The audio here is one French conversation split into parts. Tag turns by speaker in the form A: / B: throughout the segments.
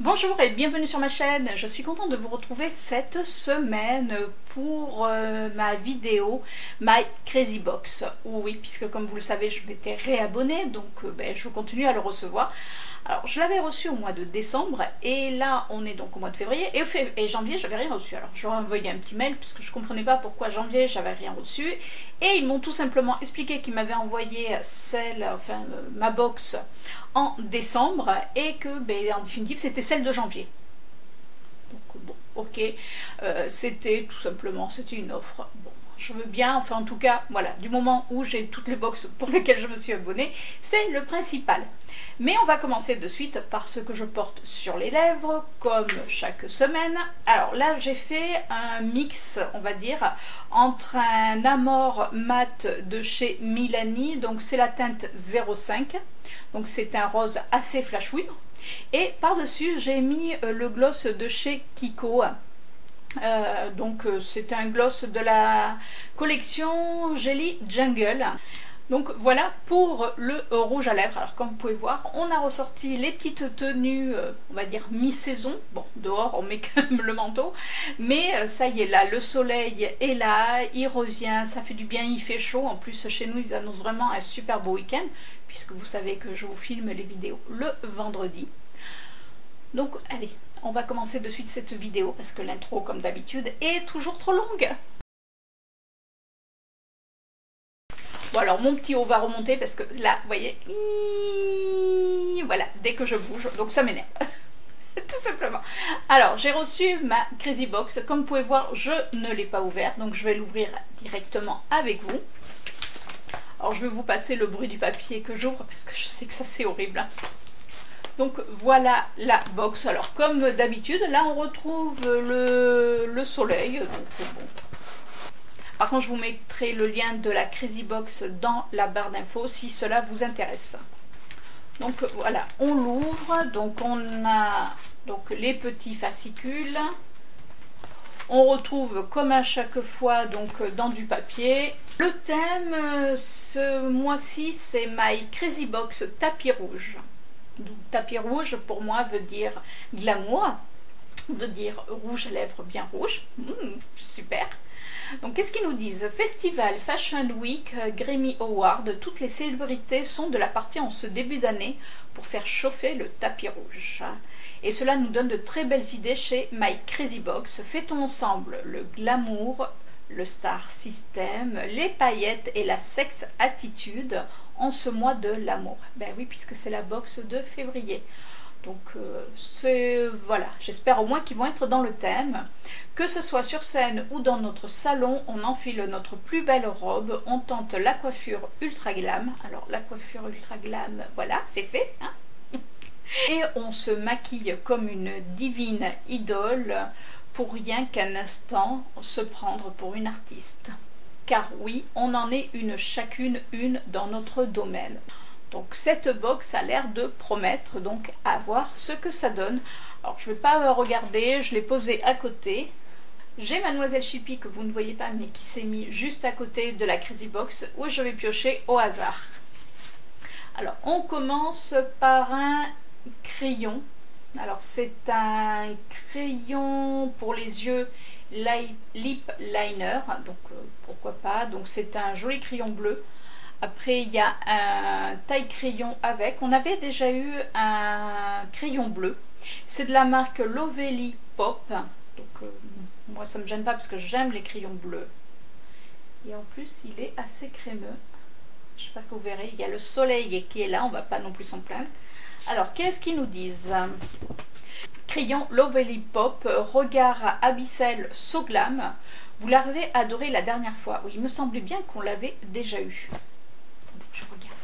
A: Bonjour et bienvenue sur ma chaîne. Je suis contente de vous retrouver cette semaine pour ma vidéo My Crazy Box. Oui, puisque comme vous le savez, je m'étais réabonnée, donc je continue à le recevoir. Alors, je l'avais reçu au mois de décembre et là, on est donc au mois de février et janvier, j'avais rien reçu. Alors, j'aurais envoyé un petit mail puisque je comprenais pas pourquoi janvier, j'avais rien reçu. Et ils m'ont tout simplement expliqué qu'ils m'avaient envoyé ma box en décembre et que, en définitive, c'était celle de janvier. Donc, bon, ok. C'était tout simplement, c'était une offre. Bon. Je veux bien, enfin en tout cas, voilà, du moment où j'ai toutes les boxes pour lesquelles je me suis abonnée, c'est le principal. Mais on va commencer de suite par ce que je porte sur les lèvres, comme chaque semaine. Alors là, j'ai fait un mix, on va dire, entre un Amore mat de chez Milani, donc c'est la teinte 05, donc c'est un rose assez flashouille. Et par-dessus, j'ai mis le gloss de chez Kiko. C'est un gloss de la collection Jelly Jungle. Donc voilà pour le rouge à lèvres. Alors comme vous pouvez voir, on a ressorti les petites tenues, on va dire mi-saison. Bon, dehors on met quand même le manteau, mais ça y est là, le soleil est là, il revient, ça fait du bien, il fait chaud. En plus chez nous ils annoncent vraiment un super beau week-end, puisque vous savez que je vous filme les vidéos le vendredi. Donc allez, on va commencer de suite cette vidéo parce que l'intro, comme d'habitude, est toujours trop longue. Bon alors mon petit haut va remonter parce que là, vous voyez, voilà, dès que je bouge, donc ça m'énerve. Tout simplement. Alors j'ai reçu ma Crazy Box, comme vous pouvez voir, je ne l'ai pas ouvert, donc je vais l'ouvrir directement avec vous. Alors je vais vous passer le bruit du papier que j'ouvre parce que je sais que ça c'est horrible. Donc voilà la box. Alors comme d'habitude, là on retrouve le soleil. Donc, bon. Par contre, je vous mettrai le lien de la Crazy Box dans la barre d'infos si cela vous intéresse. Donc voilà, on l'ouvre. Donc on a les petits fascicules. On retrouve comme à chaque fois donc dans du papier. Le thème ce mois-ci, c'est My Crazy Box tapis rouge. Donc, tapis rouge pour moi veut dire glamour, veut dire rouge à lèvres bien rouge. Super. Donc qu'est-ce qu'ils nous disent? Festival, Fashion Week, Grammy Award, toutes les célébrités sont de la partie en ce début d'année pour faire chauffer le tapis rouge. Et cela nous donne de très belles idées chez My Crazy Box. Fêtons ensemble le glamour, le star system, les paillettes et la sex attitude en ce mois de l'amour. Ben oui, puisque c'est la box de février. Donc voilà, j'espère au moins qu'ils vont être dans le thème. Que ce soit sur scène ou dans notre salon, on enfile notre plus belle robe, on tente la coiffure ultra glam. Alors la coiffure ultra glam, voilà, c'est fait, hein. Et on se maquille comme une divine idole pour rien qu'un instant se prendre pour une artiste. Car oui, on en est chacune une dans notre domaine. Donc cette box a l'air de promettre, donc à voir ce que ça donne. Alors je ne vais pas regarder, je l'ai posé à côté. J'ai Mademoiselle Chippy que vous ne voyez pas mais qui s'est mis juste à côté de la Crazy Box où je vais piocher au hasard. Alors on commence par un crayon. Alors c'est un crayon pour les yeux lip liner, donc pourquoi pas. Donc c'est un joli crayon bleu. Après il y a un taille crayon avec. On avait déjà eu un crayon bleu. C'est de la marque Lovely Pop. Donc moi ça me gêne pas parce que j'aime les crayons bleus. Et en plus il est assez crémeux. J'espère que vous verrez. Il y a le soleil qui est là. On va pas non plus s'en plaindre. Alors qu'est-ce qu'ils nous disent? Crayon Lovely Pop, regard abyssal so glam. Vous l'avez adoré la dernière fois. Oui, il me semblait bien qu'on l'avait déjà eu. Je regarde.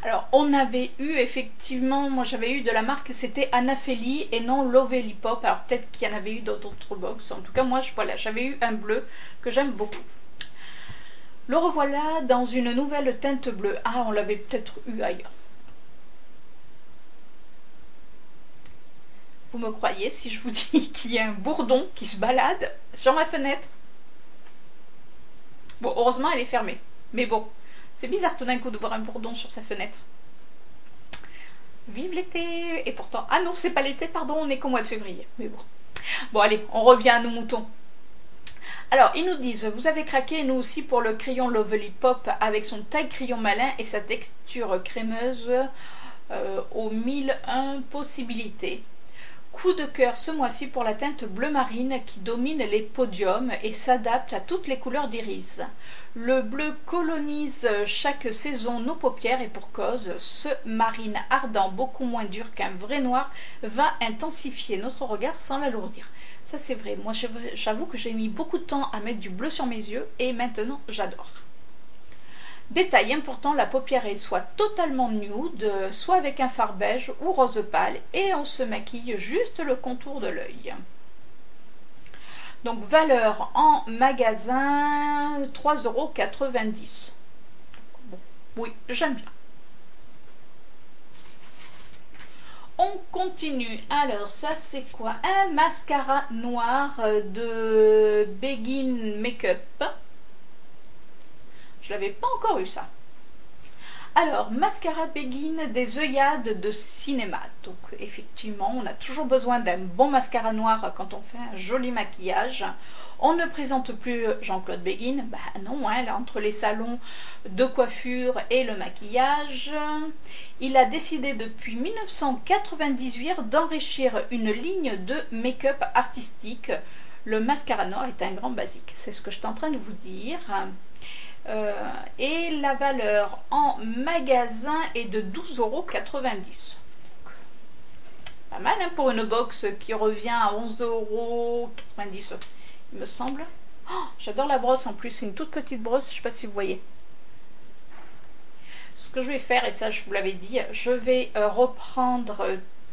A: Alors, on avait eu effectivement, moi j'avais eu de la marque, c'était Anaphélie et non Lovely Pop. Alors peut-être qu'il y en avait eu dans d'autres box. En tout cas, moi, voilà, j'avais eu un bleu que j'aime beaucoup. Le revoilà dans une nouvelle teinte bleue. Ah, on l'avait peut-être eu ailleurs. Vous me croyez si je vous dis qu'il y a un bourdon qui se balade sur ma fenêtre? Bon, heureusement, elle est fermée. Mais bon, C'est bizarre tout d'un coup de voir un bourdon sur sa fenêtre. Vive l'été! Et pourtant, ah non, c'est pas l'été, pardon, on est qu'au mois de février. Mais bon. Bon, allez, on revient à nos moutons. Alors, ils nous disent, vous avez craqué, nous aussi, pour le crayon Lovely Pop avec son taille crayon malin et sa texture crémeuse aux 1001 possibilités. Coup de cœur ce mois-ci pour la teinte bleu marine qui domine les podiums et s'adapte à toutes les couleurs d'iris. Le bleu colonise chaque saison nos paupières et pour cause, ce marine ardent beaucoup moins dur qu'un vrai noir va intensifier notre regard sans l'alourdir. Ça c'est vrai, moi j'avoue que j'ai mis beaucoup de temps à mettre du bleu sur mes yeux et maintenant j'adore. Détail important, la paupière est soit totalement nude, soit avec un fard beige ou rose pâle et on se maquille juste le contour de l'œil. Donc valeur en magasin 3,90 €. Bon, oui, j'aime bien. On continue. Alors ça c'est quoi? Un mascara noir de Begin Makeup. Je l'avais pas encore eu ça. Alors, mascara Begin des œillades de cinéma. Donc, effectivement, on a toujours besoin d'un bon mascara noir quand on fait un joli maquillage. On ne présente plus Jean-Claude Begin. Bah non, hein, là, entre les salons de coiffure et le maquillage. Il a décidé depuis 1998 d'enrichir une ligne de make-up artistique. Le mascara noir est un grand basique. C'est ce que je suis en train de vous dire. Et la valeur en magasin est de 12,90 €. Pas mal hein, pour une box qui revient à 11,90 €, il me semble. Oh, j'adore la brosse en plus, c'est une toute petite brosse, je ne sais pas si vous voyez. Ce que je vais faire, et ça je vous l'avais dit, je vais reprendre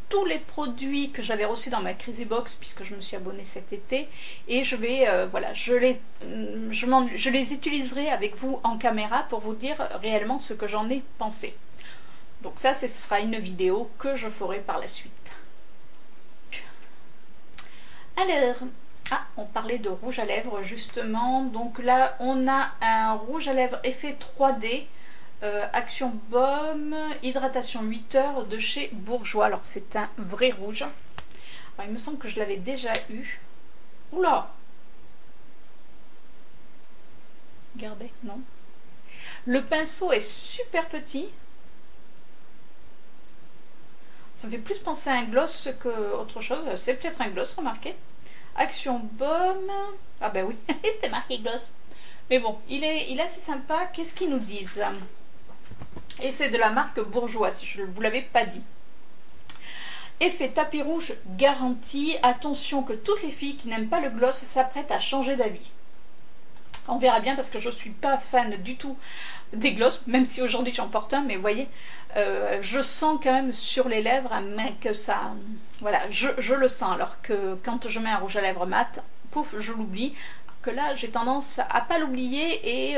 A: tous les produits que j'avais reçus dans ma Crazy Box puisque je me suis abonnée cet été et je vais voilà, je les utiliserai avec vous en caméra pour vous dire réellement ce que j'en ai pensé. Donc ça, ce sera une vidéo que je ferai par la suite. Alors, on parlait de rouge à lèvres justement. Donc là, on a un rouge à lèvres effet 3D. Action Baume, hydratation 8 heures de chez Bourjois. Alors c'est un vrai rouge. Alors, il me semble que je l'avais déjà eu. Oula! Regardez, non. Le pinceau est super petit. Ça me fait plus penser à un gloss qu'autre chose. C'est peut-être un gloss, remarquez. Action Baume. Ah ben oui, c'est marqué gloss. Mais bon, il est assez sympa. Qu'est-ce qu'ils nous disent? Et c'est de la marque Bourjois, si je ne vous l'avais pas dit. Effet tapis rouge garanti. Attention que toutes les filles qui n'aiment pas le gloss s'apprêtent à changer d'avis. On verra bien parce que je ne suis pas fan du tout des gloss, même si aujourd'hui j'en porte un, mais vous voyez, je sens quand même sur les lèvres que ça... Voilà, je le sens, alors que quand je mets un rouge à lèvres mat, pouf, je l'oublie. Que là j'ai tendance à pas l'oublier et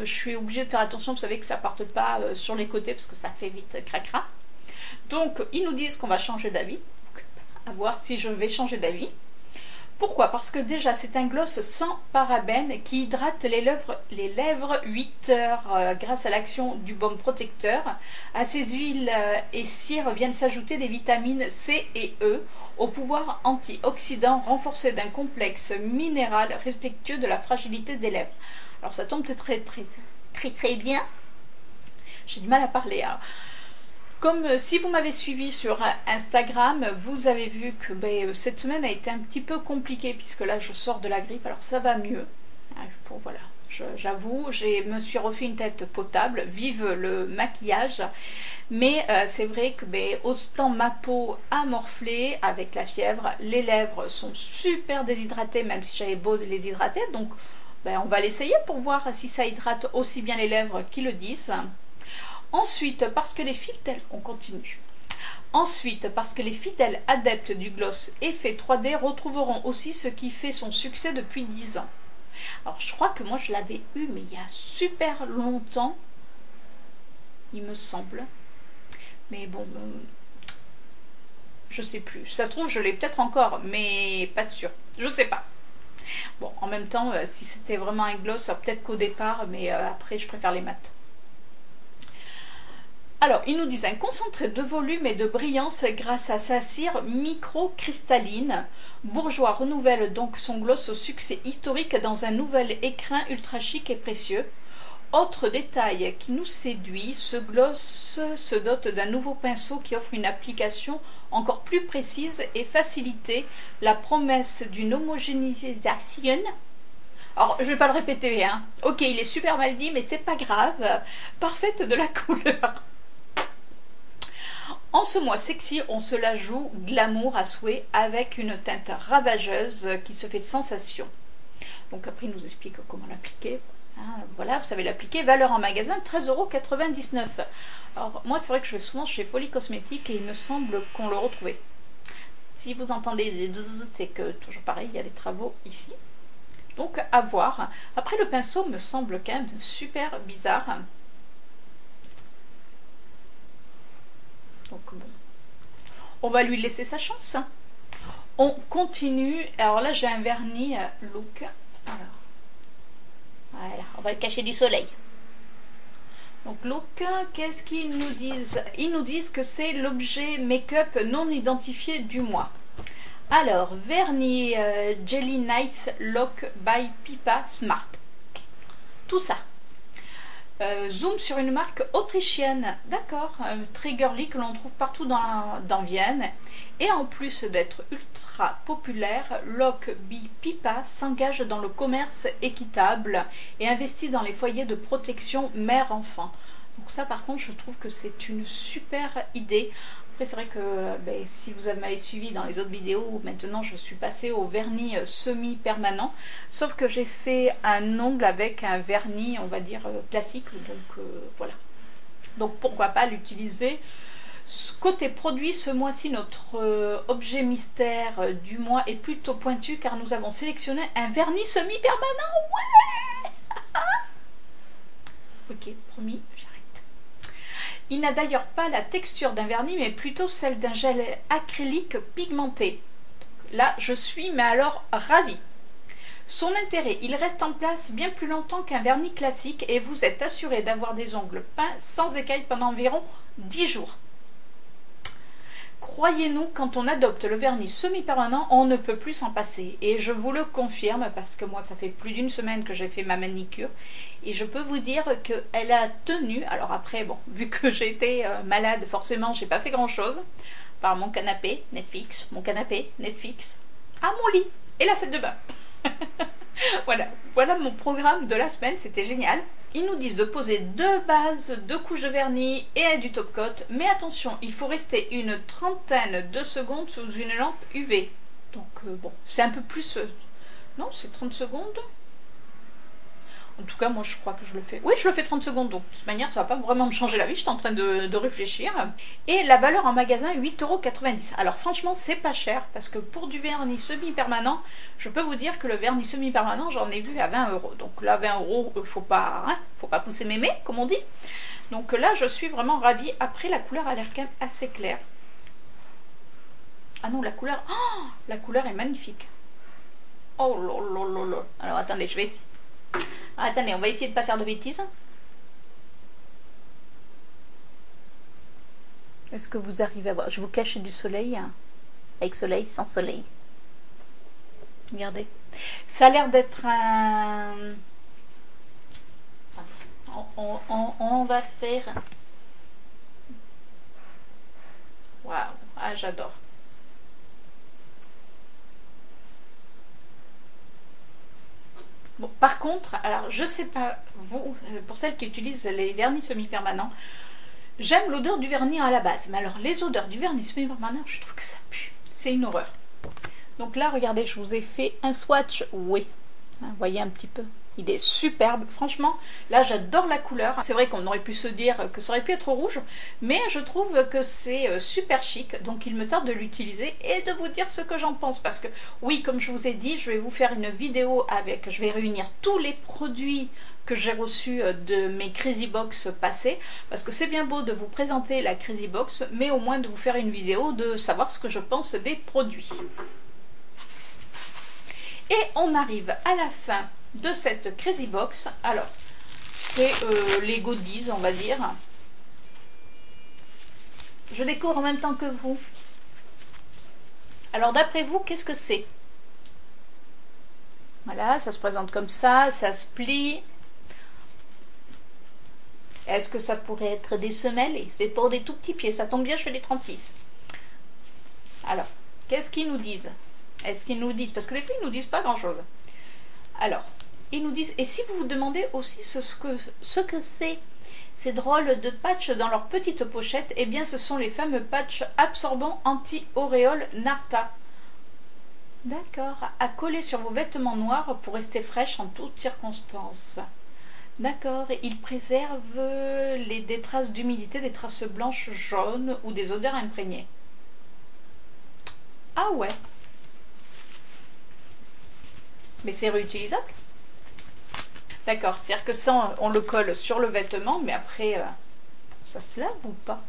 A: je suis obligée de faire attention, vous savez, que ça parte pas sur les côtés parce que ça fait vite cracra. Donc ils nous disent qu'on va changer d'avis, à voir si je vais changer d'avis. Pourquoi? Parce que déjà c'est un gloss sans parabènes qui hydrate les lèvres 8 heures grâce à l'action du baume protecteur. À ces huiles et cires viennent s'ajouter des vitamines C et E au pouvoir antioxydant renforcé d'un complexe minéral respectueux de la fragilité des lèvres. Alors ça tombe très bien. J'ai du mal à parler. Hein. Comme si vous m'avez suivi sur Instagram, vous avez vu que cette semaine a été un petit peu compliquée puisque là je sors de la grippe, alors ça va mieux. Voilà, j'avoue, je me suis refait une tête potable, vive le maquillage, mais c'est vrai que autant ma peau a morflé avec la fièvre, les lèvres sont super déshydratées même si j'avais beau les hydrater, donc on va l'essayer pour voir si ça hydrate aussi bien les lèvres qu'ils le disent. Ensuite, parce que les fidèles, on continue. Ensuite, parce que les fidèles adeptes du gloss effet 3D retrouveront aussi ce qui fait son succès depuis 10 ans. Alors, je crois que moi, je l'avais eu, mais il y a super longtemps, il me semble. Mais bon, je sais plus. Ça se trouve, je l'ai peut-être encore, mais pas de sûr. Je sais pas. Bon, en même temps, si c'était vraiment un gloss, peut-être qu'au départ, mais après, je préfère les mats. Alors, ils nous disent un concentré de volume et de brillance grâce à sa cire microcristalline. Bourgeois renouvelle donc son gloss au succès historique dans un nouvel écrin ultra chic et précieux. Autre détail qui nous séduit, ce gloss se dote d'un nouveau pinceau qui offre une application encore plus précise et facilitée, la promesse d'une homogénéisation. Alors, je vais pas le répéter, hein. Ok, il est super mal dit, mais c'est pas grave. Parfaite de la couleur. En ce mois sexy, on se la joue glamour à souhait avec une teinte ravageuse qui se fait sensation. Donc après, il nous explique comment l'appliquer. Voilà, vous savez l'appliquer. Valeur en magasin, 13,99 €. Alors, moi, c'est vrai que je vais souvent chez Folie Cosmétique et il me semble qu'on le retrouvait. Si vous entendez des bzzz, c'est que, toujours pareil, il y a des travaux ici. Donc, à voir. Après, le pinceau me semble quand même super bizarre. Donc, bon. On va lui laisser sa chance. On continue. Alors là, j'ai un vernis Look. Alors. Voilà, on va le cacher du soleil. Donc Look, qu'est-ce qu'ils nous disent? Ils nous disent que c'est l'objet make-up non identifié du mois. Alors, vernis Jelly Nice Lock by Pipa Smart. Tout ça. Zoom sur une marque autrichienne, d'accord, très girly, que l'on trouve partout dans Vienne. Et en plus d'être ultra populaire, Lock by Pipa s'engage dans le commerce équitable et investit dans les foyers de protection mère-enfant. Donc ça, par contre, je trouve que c'est une super idée. Après, c'est vrai que si vous m'avez suivi dans les autres vidéos, maintenant je suis passée au vernis semi-permanent. Sauf que j'ai fait un ongle avec un vernis, on va dire, classique. Donc voilà. Donc pourquoi pas l'utiliser. Côté produit, ce mois-ci, notre objet mystère du mois est plutôt pointu car nous avons sélectionné un vernis semi-permanent. Ouais. Ok, promis, j'arrête. Il n'a d'ailleurs pas la texture d'un vernis, mais plutôt celle d'un gel acrylique pigmenté. Là, je suis, mais alors, ravie. Son intérêt, il reste en place bien plus longtemps qu'un vernis classique et vous êtes assuré d'avoir des ongles peints sans écailles pendant environ 10 jours. Croyez-nous, quand on adopte le vernis semi-permanent, on ne peut plus s'en passer. Et je vous le confirme parce que moi, ça fait plus d'une semaine que j'ai fait ma manicure. Et je peux vous dire qu'elle a tenu. Alors après, bon, vu que j'ai été malade, forcément, j'ai pas fait grand-chose. Par mon canapé, Netflix, mon canapé, Netflix, à mon lit et la salle de bain. Voilà mon programme de la semaine, c'était génial. Ils nous disent de poser 2 bases, 2 couches de vernis et du top coat. Mais attention, il faut rester une trentaine de secondes sous une lampe UV. Donc bon, c'est un peu plus... non, c'est 30 secondes. En tout cas, moi, je crois que je le fais. Oui, je le fais 30 secondes. Donc, de toute manière, ça va pas vraiment me changer la vie. Je suis en train de réfléchir. Et la valeur en magasin, 8,90 €. Alors, franchement, c'est pas cher. Parce que pour du vernis semi-permanent, je peux vous dire que le vernis semi-permanent, j'en ai vu à 20 €. Donc là, 20 €, faut pas pousser mémé, comme on dit. Donc là, je suis vraiment ravie. Après, la couleur a l'air quand même assez claire. Ah non, la couleur... oh, la couleur est magnifique. Oh là là là là. Alors, attendez, je vais essayer. Ah, attendez, on va essayer de ne pas faire de bêtises. Est-ce que vous arrivez à voir? Je vous cache du soleil. Avec soleil, sans soleil. Regardez. Ça a l'air d'être un... On va faire... Waouh. Ah, j'adore. Bon, par contre, alors je sais pas, vous, pour celles qui utilisent les vernis semi-permanents, j'aime l'odeur du vernis à la base. Mais alors, les odeurs du vernis semi-permanent, je trouve que ça pue. C'est une horreur. Donc là, regardez, je vous ai fait un swatch. Oui, vous voyez un petit peu. Il est superbe, franchement, là j'adore la couleur. C'est vrai qu'on aurait pu se dire que ça aurait pu être rouge, mais je trouve que c'est super chic, donc il me tarde de l'utiliser et de vous dire ce que j'en pense. Parce que oui, comme je vous ai dit, je vais vous faire une vidéo avec, je vais réunir tous les produits que j'ai reçus de mes Crazy Box passés, parce que c'est bien beau de vous présenter la Crazy Box, mais au moins de vous faire une vidéo, de savoir ce que je pense des produits. Et on arrive à la fin de cette Crazy Box. Alors, c'est les goodies, on va dire. Je découvre en même temps que vous. Alors d'après vous, qu'est-ce que c'est? Voilà, ça se présente comme ça se plie. Est-ce que ça pourrait être des semelles? Et c'est pour des tout petits pieds, ça tombe bien, je fais des 36. Alors, qu'est-ce qu'ils nous disent? Est-ce qu'ils nous disent? Parce que des fois, ils nous disent pas grand-chose. Alors, ils nous disent, et si vous vous demandez aussi ce que c'est, ces drôles de patchs dans leur petite pochette, eh bien ce sont les fameux patchs absorbants anti-auréole Narta. D'accord, à coller sur vos vêtements noirs pour rester fraîches en toutes circonstances. D'accord, ils préservent des traces d'humidité, des traces blanches, jaunes ou des odeurs imprégnées. Ah ouais. Mais c'est réutilisable? D'accord, c'est-à-dire que ça, on le colle sur le vêtement, mais après, ça se lave ou pas?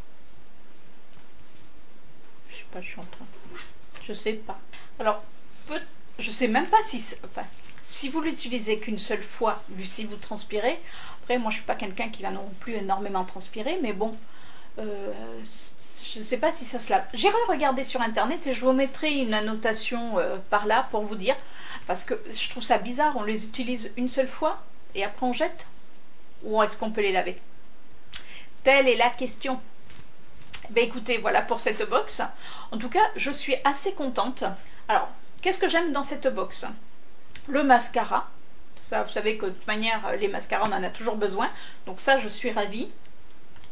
A: Je sais pas, je suis en train... Je sais pas. Alors, je sais même pas si... Enfin, si vous l'utilisez qu'une seule fois, vu si vous transpirez, après, moi, je suis pas quelqu'un qui va non plus énormément transpirer, mais bon, je sais pas si ça se lave. J'irai regarder sur Internet et je vous mettrai une annotation par là pour vous dire, parce que je trouve ça bizarre, on les utilise une seule fois, et après on jette? Ou est-ce qu'on peut les laver? Telle est la question. Ben écoutez, voilà pour cette box. En tout cas, je suis assez contente. Alors, qu'est-ce que j'aime dans cette box? Le mascara. Ça, vous savez que de toute manière, les mascaras, on en a toujours besoin. Donc ça, je suis ravie.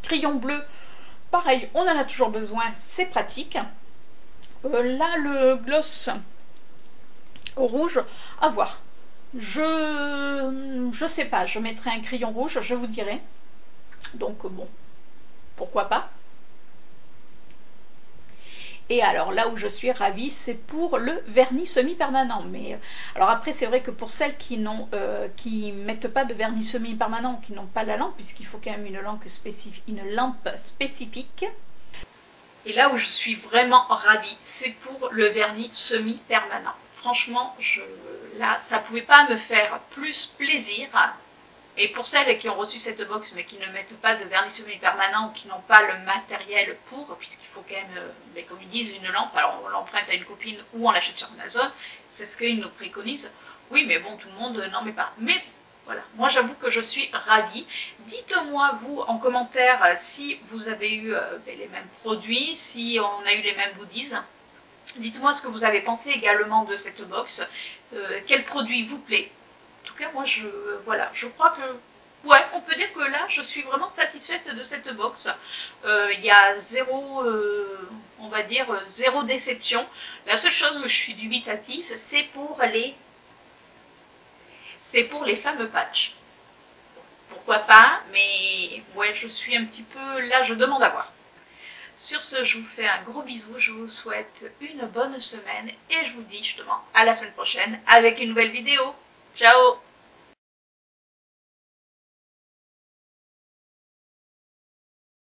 A: Crayon bleu, pareil, on en a toujours besoin. C'est pratique. Là, le gloss rouge, à voir. Je sais pas, je mettrai un crayon rouge, je vous dirai. Donc bon, pourquoi pas. Et alors là où je suis ravie, c'est pour le vernis semi-permanent. Mais alors après, c'est vrai que pour celles qui mettent pas de vernis semi-permanent, qui n'ont pas la lampe, puisqu'il faut quand même une lampe spécifique. Et là où je suis vraiment ravie, c'est pour le vernis semi-permanent. Franchement, là, ça ne pouvait pas me faire plus plaisir. Et pour celles qui ont reçu cette box mais qui ne mettent pas de vernis semi-permanent ou qui n'ont pas le matériel pour, puisqu'il faut quand même, comme ils disent, une lampe, alors on l'emprunte à une copine ou on l'achète sur Amazon, c'est ce qu'ils nous préconisent. Oui, mais bon, tout le monde n'en met pas. Mais voilà, moi j'avoue que je suis ravie. Dites-moi vous en commentaire si vous avez eu les mêmes produits, si on a eu les mêmes goodies. Dites-moi ce que vous avez pensé également de cette box, quel produit vous plaît. En tout cas, moi, voilà, je crois que, ouais, on peut dire que là, je suis vraiment satisfaite de cette box. Il y a zéro, on va dire, zéro déception. La seule chose où je suis dubitative, c'est pour les fameux patchs. Pourquoi pas, mais ouais, je suis un petit peu, là, je demande à voir. Sur ce, je vous fais un gros bisou, je vous souhaite une bonne semaine et je vous dis justement à la semaine prochaine avec une nouvelle vidéo. Ciao!